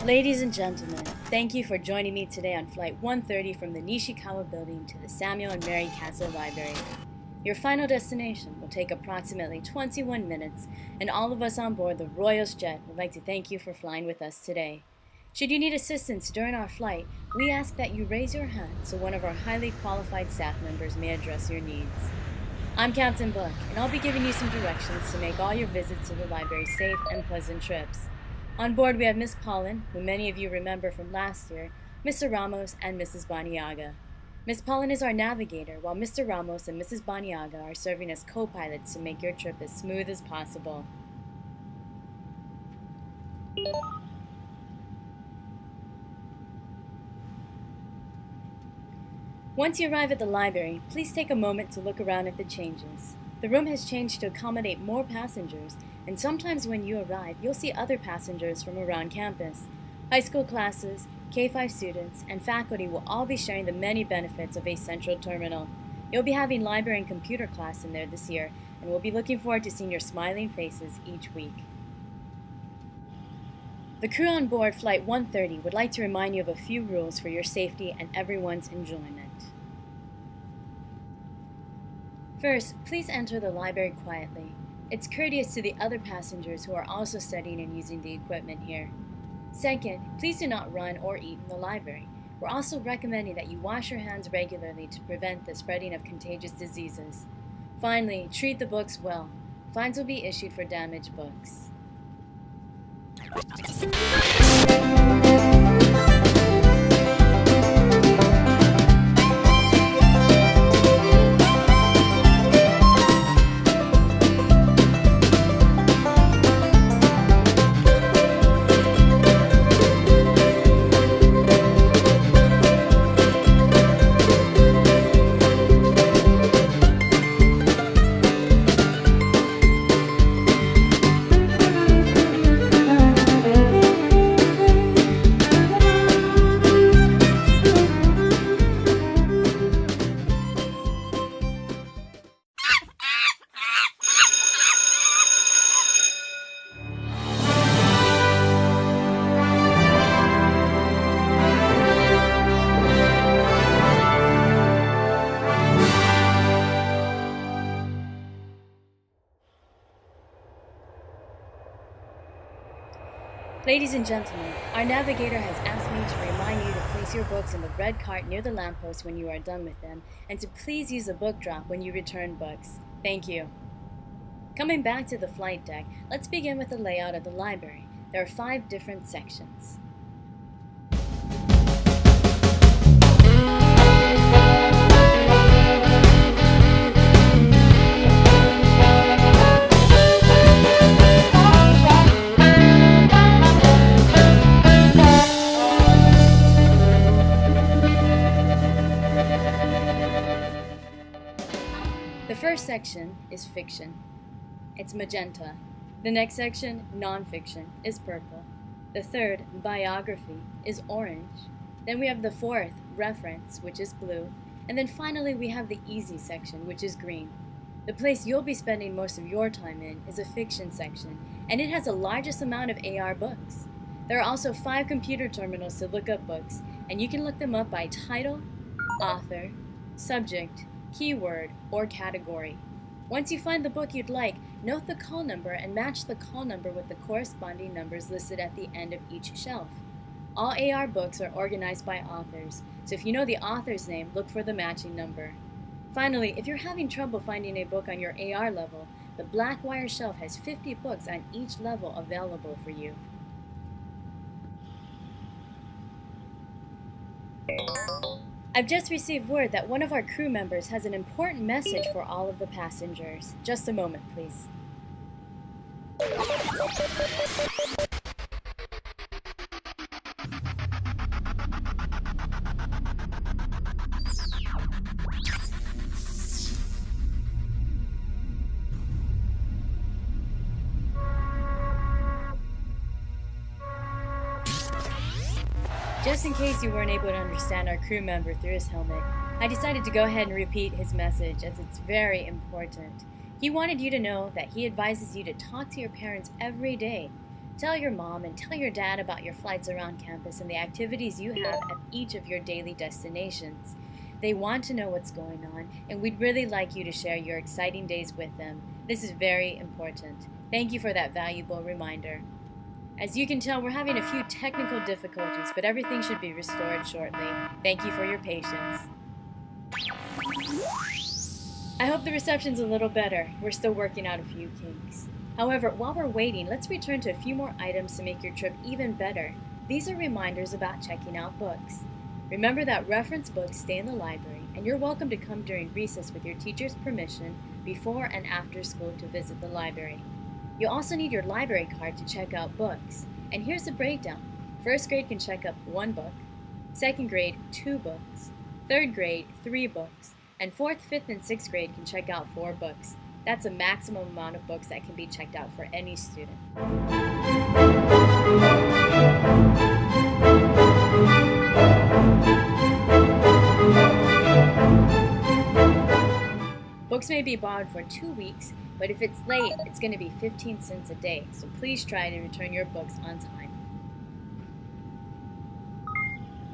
Ladies and gentlemen, thank you for joining me today on Flight 130 from the Nishikawa Building to the Samuel and Mary Castle Library. Your final destination will take approximately 21 minutes, and all of us on board the Royals jet would like to thank you for flying with us today. Should you need assistance during our flight, we ask that you raise your hand so one of our highly qualified staff members may address your needs. I'm Captain Buck, and I'll be giving you some directions to make all your visits to the library safe and pleasant trips. On board we have Miss Pollen, who many of you remember from last year, Mr. Ramos, and Mrs. Baniaga. Miss Pollen is our navigator, while Mr. Ramos and Mrs. Baniaga are serving as co-pilots to make your trip as smooth as possible. Once you arrive at the library, please take a moment to look around at the changes. The room has changed to accommodate more passengers, and sometimes when you arrive, you'll see other passengers from around campus. High school classes, K-5 students, and faculty will all be sharing the many benefits of a central terminal. You'll be having library and computer class in there this year, and we'll be looking forward to seeing your smiling faces each week. The crew on board Flight 130 would like to remind you of a few rules for your safety and everyone's enjoyment. First, please enter the library quietly. It's courteous to the other passengers who are also studying and using the equipment here. Second, please do not run or eat in the library. We're also recommending that you wash your hands regularly to prevent the spreading of contagious diseases. Finally, treat the books well. Fines will be issued for damaged books. Ladies and gentlemen, our navigator has asked me to remind you to place your books in the red cart near the lamppost when you are done with them, and to please use a book drop when you return books. Thank you. Coming back to the flight deck, let's begin with the layout of the library. There are 5 different sections. The first section is fiction. It's magenta. The next section, nonfiction, is purple. The third, biography, is orange. Then we have the fourth, reference, which is blue. And then finally we have the easy section, which is green. The place you'll be spending most of your time in is a fiction section, and it has the largest amount of AR books. There are also 5 computer terminals to look up books, and you can look them up by title, author, subject, keyword, or category. Once you find the book you'd like, note the call number and match the call number with the corresponding numbers listed at the end of each shelf. All AR books are organized by authors, so if you know the author's name, look for the matching number. Finally, if you're having trouble finding a book on your AR level, the black wire shelf has 50 books on each level available for you. I've just received word that one of our crew members has an important message for all of the passengers. Just a moment, please. Just in case you weren't able to understand our crew member through his helmet, I decided to go ahead and repeat his message as it's very important. He wanted you to know that he advises you to talk to your parents every day. Tell your mom and tell your dad about your flights around campus and the activities you have at each of your daily destinations. They want to know what's going on, and we'd really like you to share your exciting days with them. This is very important. Thank you for that valuable reminder. As you can tell, we're having a few technical difficulties, but everything should be restored shortly. Thank you for your patience. I hope the reception's a little better. We're still working out a few kinks. However, while we're waiting, let's return to a few more items to make your trip even better. These are reminders about checking out books. Remember that reference books stay in the library, and you're welcome to come during recess with your teacher's permission before and after school to visit the library. You also need your library card to check out books. And here's the breakdown. First grade can check up 1 book, second grade 2 books, third grade 3 books, and 4th, 5th, and 6th grade can check out 4 books. That's a maximum amount of books that can be checked out for any student. Books may be borrowed for 2 weeks, but if it's late, it's going to be 15 cents a day, so please try to return your books on time.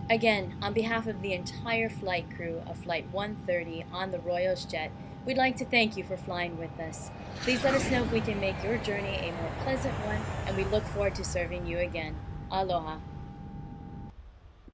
Again, on behalf of the entire flight crew of Flight 130 on the Royals jet, we'd like to thank you for flying with us. Please let us know if we can make your journey a more pleasant one, and we look forward to serving you again. Aloha.